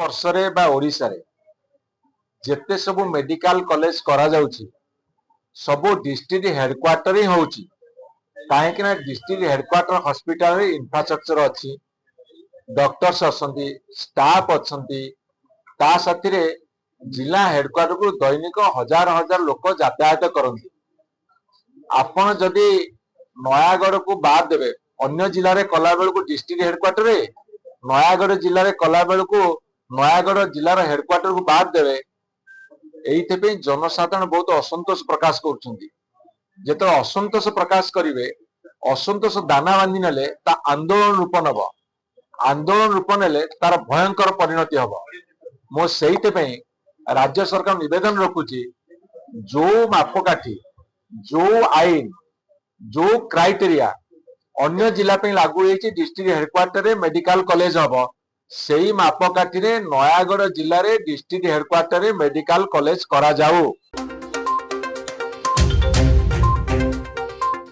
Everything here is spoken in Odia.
ବର୍ଷରେ ବା ଓଡ଼ିଶାରେ ଯେତେ ସବୁ ମେଡିକାଲ କଲେଜ କରାଯାଉଛି ସବୁ ଡିଷ୍ଟ୍ରିକ୍ଟ ହେଡକ୍ୱାର୍ଟର ହିଁ ହଉଛି। କାହିଁକି ନା ଡିଷ୍ଟ୍ରିକ୍ଟ ହେଡକ୍ୱାର୍ଟର ହସ୍ପିଟାଲ ଇନଫ୍ରାଷ୍ଟ୍ରକ୍ଚର ଅଛି, ଡକ୍ଟର୍ସ ଅଛନ୍ତି, ଷ୍ଟାଫ ଅଛନ୍ତି, ତା ସାଥିରେ ଜିଲ୍ଲା ହେଡକ୍ୱାର୍ଟରକୁ ଦୈନିକ ହଜାର ହଜାର ଲୋକ ଯାତାୟାତ କରନ୍ତି। ଆପଣ ଯଦି ନୟାଗଡ଼କୁ ବାଦ ଦେବେ, ଅନ୍ୟ ଜିଲ୍ଲାରେ କଲା ବେଳକୁ ଡିଷ୍ଟ୍ରିକ୍ଟ ହେଡକ୍ୱାର୍ଟରରେ, ନୟାଗଡ଼ ଜିଲ୍ଲାରେ କଲା ବେଳକୁ ନୟାଗଡ଼ ଜିଲ୍ଲାର ହେଡକ୍ୱାର୍ଟରକୁ ବାଦ ଦେବେ। ଏଇଥିପାଇଁ ଜନସାଧାରଣ ବହୁତ ଅସନ୍ତୋଷ ପ୍ରକାଶ କରୁଛନ୍ତି। ଯେତେବେଳେ ଅସନ୍ତୋଷ ପ୍ରକାଶ କରିବେ, ଅସନ୍ତୋଷ ଦାନା ବାନ୍ଧି ନେଲେ ତା ଆନ୍ଦୋଳନ ରୂପ ନେବ। ଆନ୍ଦୋଳନ ରୂପ ନେଲେ ତାର ଭୟଙ୍କର ପରିଣତି ହବ। ମୁଁ ସେଇଥିପାଇଁ ରାଜ୍ୟ ସରକାର ନିବେଦନ ରଖୁଛି, ଯୋଉ ମାପକାଠି, ଯୋଉ ଆଇନ, ଯୋଉ କ୍ରାଇଟେରିଆ ଅନ୍ୟ ଜିଲ୍ଲା ପାଇଁ ଲାଗୁ ହେଇଛି ଡିଷ୍ଟ୍ରିକ୍ଟ ହେଡକ୍ୱାର୍ଟରରେ ମେଡିକାଲ କଲେଜ ହବ, ସେଇ ମାପକାଠିରେ ନୟାଗଡ଼ ଜିଲ୍ଲାରେ ଡିଷ୍ଟ୍ରିକ୍ଟ ହେଡକ୍ୱାର୍ଟରରେ ମେଡିକାଲ କଲେଜ କରାଯାଉ।